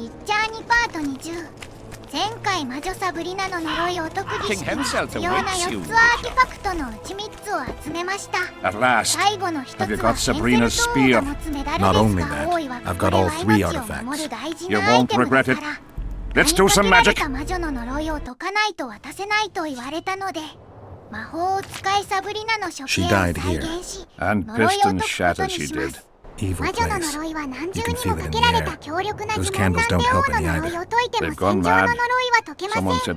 ィッチャー2パート20。前回魔女サブリナの呪いを解く儀式に必要な4つアーティファクトのうち3つを集めました。最後の1つはヘンセルト王が持つメダルですが、王位はこれは命を守る大事なアイテムですから、Let's do some magic. 魔女の呪いを解かないと渡せないと言われたので、魔法を使いサブリナの処刑を再現し、呪いを解くことにします。魔女の呪いは何重にもかけられた強力な呪文なんで王の呪いを解いても戦場の呪いは解けません。戦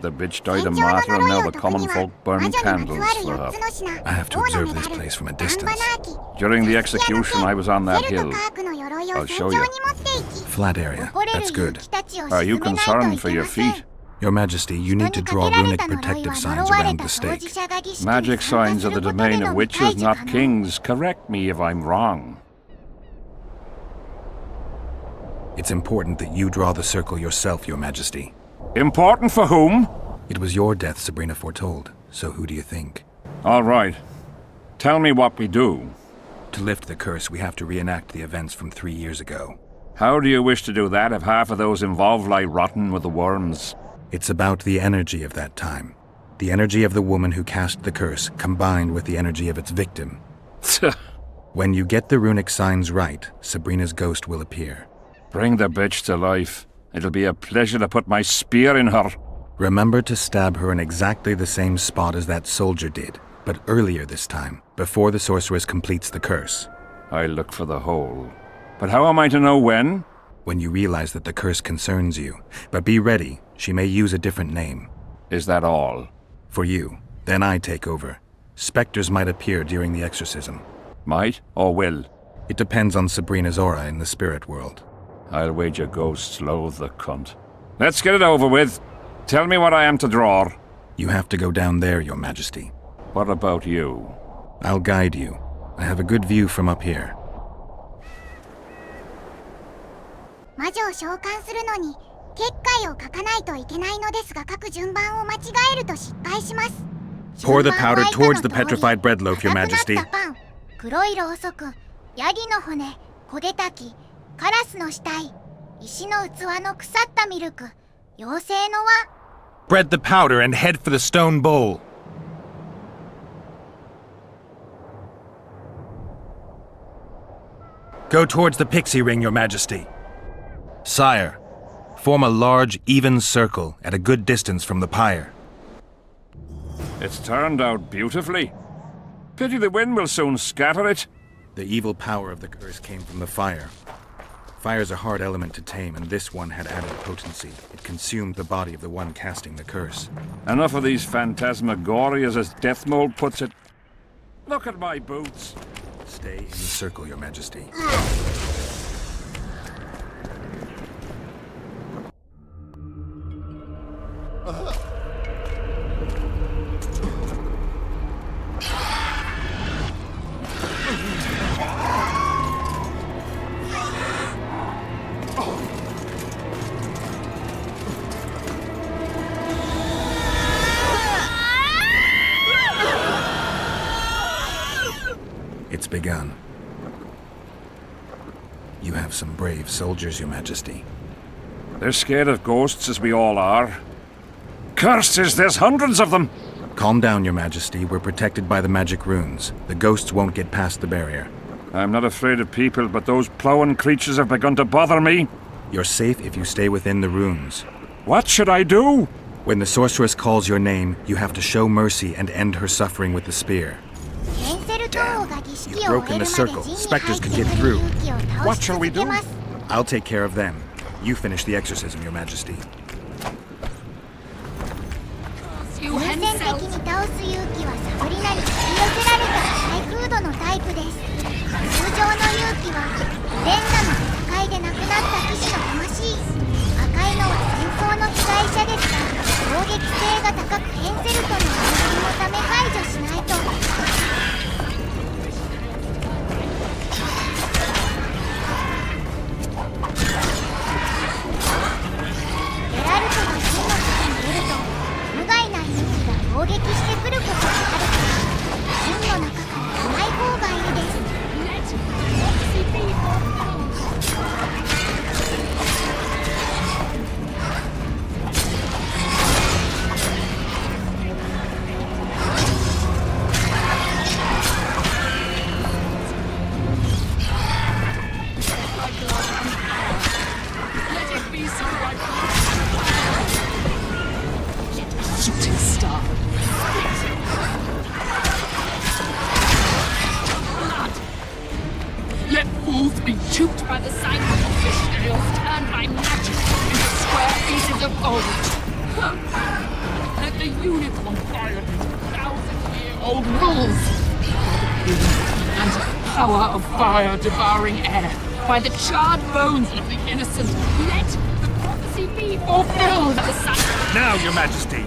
場の呪いを解くには魔女にまつわる4つの品、王のメダル、バンバナーキ、During the execution, I was on that ゼル hill. とカークの鎧を I'll 戦場 show に you. 持っていき、 Flat area. 誇れる That's 勇 good. 気たちを Are 沈 you めない concerned と for いけ your ません。 feet? Your Majesty, you 人 need に to か draw けられ runic た呪い protective は signs 呪われ around た the 当 stake. 事者が儀式に Magic 参加 signs す are る the ことで domain の of み witches, 解除 not 可能。 kings. Correct me if I'm wrong. It's important that you draw the circle yourself, Your Majesty. Important for whom? It was your death Sabrina foretold, so who do you think? All right. Tell me what we do. To lift the curse, we have to reenact the events from 3 years ago. How do you wish to do that if half of those involved lie rotten with the worms? It's about the energy of that time. The energy of the woman who cast the curse, combined with the energy of its victim. When you get the runic signs right, Sabrina's ghost will appear. Bring the bitch to life. It'll be a pleasure to put my spear in her. Remember to stab her in exactly the same spot as that soldier did, but earlier this time, before the sorceress completes the curse. I'll look for the hole. But how am I to know when? When you realize that the curse concerns you. But be ready, she may use a different name. Is that all? For you. Then I take over. Spectres might appear during the exorcism. Might or will? It depends on Sabrina's aura in the spirit world. I'll wager ghosts loathe the cunt. Let's get it over with. Tell me what I am to draw. You have to go down there, Your Majesty. What about you? I'll guide you. I have a good view from up here. 魔女を召喚するのに結界を書かないといけないのですが、書く順番を間違えると失敗します。 Pour the powder towards the petrified bread loaf, Your Majesty. 硬くなったパン、黒いろうそく、ヤギの骨、焦げ滝、カラスの死体、石の器の腐ったミルク、妖精の輪。 Spread the powder and head for the stone bowl. Go towards the pixie ring, Your Majesty. Sire, form a large, even circle at a good distance from the pyre. It's turned out beautifully. Pity the wind will soon scatter it. The evil power of the curse came from the fire. Fire's a hard element to tame, and this one had added potency. It consumed the body of the one casting the curse. Enough of these phantasmagorias, as Death Mold puts it. Look at my boots. Stay in the circle, Your Majesty. It's begun. You have some brave soldiers, Your Majesty. They're scared of ghosts, as we all are. Cursed is there's hundreds of them! Calm down, Your Majesty. We're protected by the magic runes. The ghosts won't get past the barrier. I'm not afraid of people, but those plowing creatures have begun to bother me. You're safe if you stay within the runes. What should I do? When the sorceress calls your name, you have to show mercy and end her suffering with the spear. Damn, you've broken the circle. Spectres can get through. What shall we do? I'll take care of them. You finish the exorcism, Your Majesty. 優先的に倒す勇気はサブリナに取り寄せられたハイフードのタイプです。通常の勇気はレンガの戦いで亡くなった騎士の魂。赤いのは戦争の被災者ですが、攻撃性が高くヘンゼルとの安心のため排除しないと。ゲラルトが陣の外に出ると無害な勇気が攻撃してくることがあるから陣の中からいない方がいいです。of old. Let the unicorn fire his 1,000-year-old rules. And the power of fire devouring air, by the charred bones of the innocent, let the prophecy be fulfilled. Now, Your Majesty.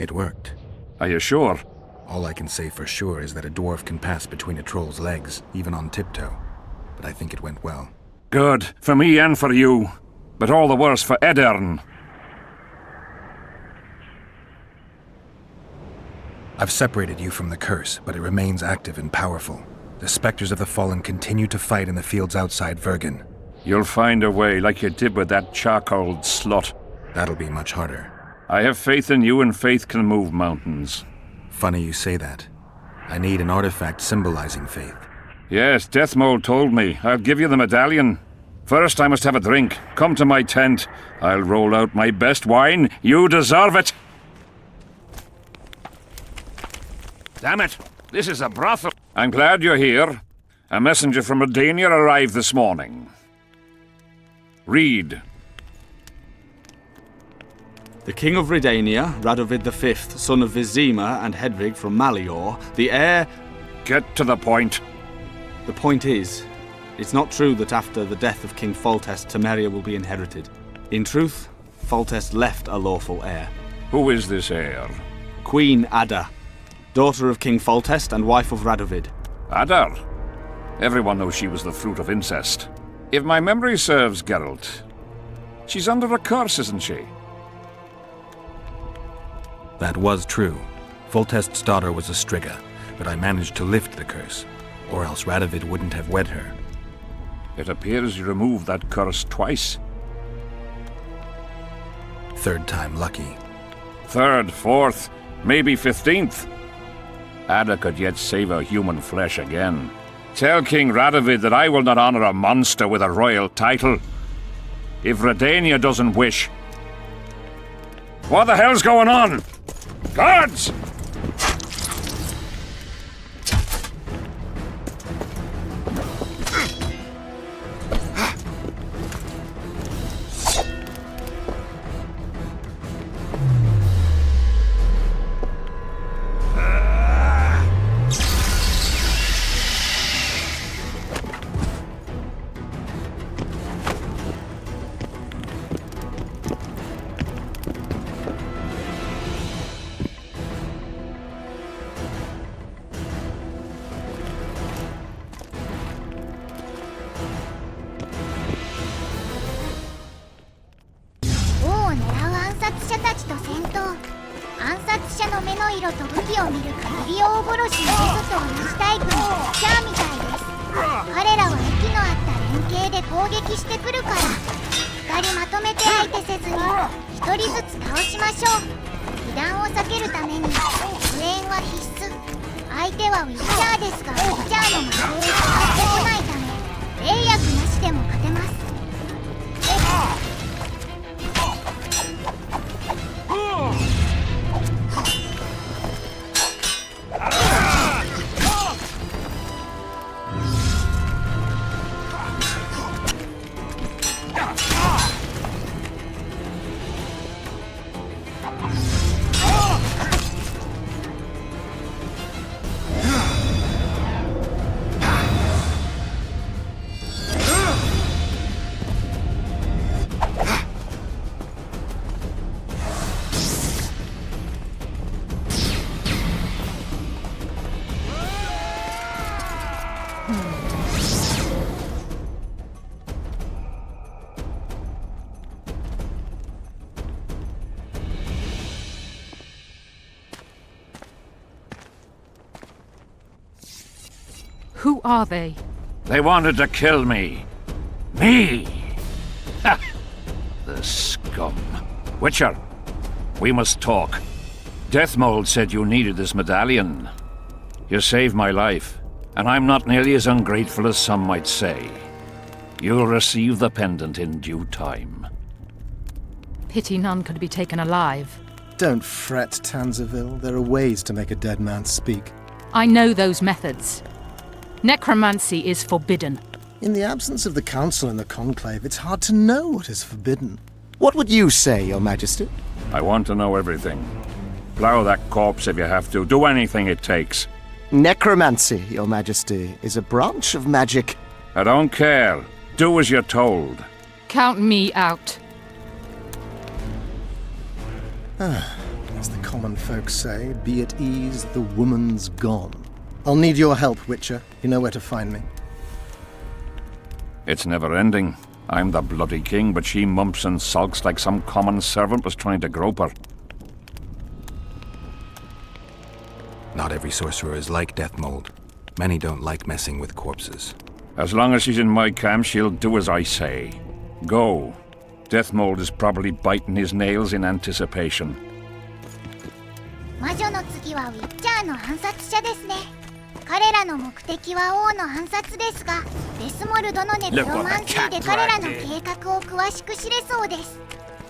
It worked. Are you sure? All I can say for sure is that a dwarf can pass between a troll's legs, even on tiptoe. But I think it went well. Good, for me and for you. But all the worse for Edern. I've separated you from the curse, but it remains active and powerful. The specters of the fallen continue to fight in the fields outside Vergen. You'll find a way, like you did with that charcoal slut. That'll be much harder. I have faith in you, and faith can move mountains. Funny you say that. I need an artifact symbolizing faith. Yes, Deathmole told me. I'll give you the medallion. First, I must have a drink. Come to my tent. I'll roll out my best wine. You deserve it! Damn it! This is a brothel. I'm glad you're here. A messenger from Redania arrived this morning. Read. The King of Redania, Radovid V, son of Vizima and Hedvig from Malior, the heir... Get to the point. The point is, it's not true that after the death of King Foltest, Temeria will be inherited. In truth, Foltest left a lawful heir. Who is this heir? Queen Ada, daughter of King Foltest and wife of Radovid. Adar. Everyone knows she was the fruit of incest. If my memory serves, Geralt, she's under a curse, isn't she? That was true. Foltest's daughter was a Striga, but I managed to lift the curse, or else Radovid wouldn't have wed her. It appears you removed that curse twice. Third time lucky. Third, fourth, maybe 15th. Ada could yet save her human flesh again. Tell King Radovid that I will not honor a monster with a royal title. If Redania doesn't wish... What the hell's going on? Guards!相手はウィッチャーですが、ウィッチャーの魔法を使ってこないため、霊薬なしでも勝てます。Who are they? They wanted to kill me. Me! Ha! The scum. Witcher, we must talk. Deathmold said you needed this medallion. You saved my life, and I'm not nearly as ungrateful as some might say. You'll receive the pendant in due time. Pity none could be taken alive. Don't fret, Tanzaville. There are ways to make a dead man speak. I know those methods. Necromancy is forbidden. In the absence of the Council and the Conclave, it's hard to know what is forbidden. What would you say, Your Majesty? I want to know everything. Plow that corpse if you have to. Do anything it takes. Necromancy, Your Majesty, is a branch of magic. I don't care. Do as you're told. Count me out. As the common folk say, be at ease, the woman's gone. I'll need your help, Witcher. You know where to find me. It's never ending. I'm the bloody king, but she mumps and sulks like some common servant was trying to grope her. Not every sorcerer is like Deathmold. Many don't like messing with corpses. As long as she's in my camp, she'll do as I say. Go. Deathmold is probably biting his nails in anticipation. 魔女の次はウィッチャーの暗殺者ですね。彼らの目的は王の暗殺ですが、デスモルドのネクロマンシーで彼らの計画を詳しく知れそうです。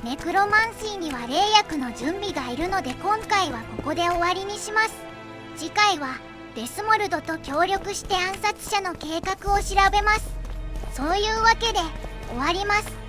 ネクロマンシーには霊薬の準備がいるので今回はここで終わりにします。次回はデスモルドと協力して暗殺者の計画を調べます。そういうわけで終わります。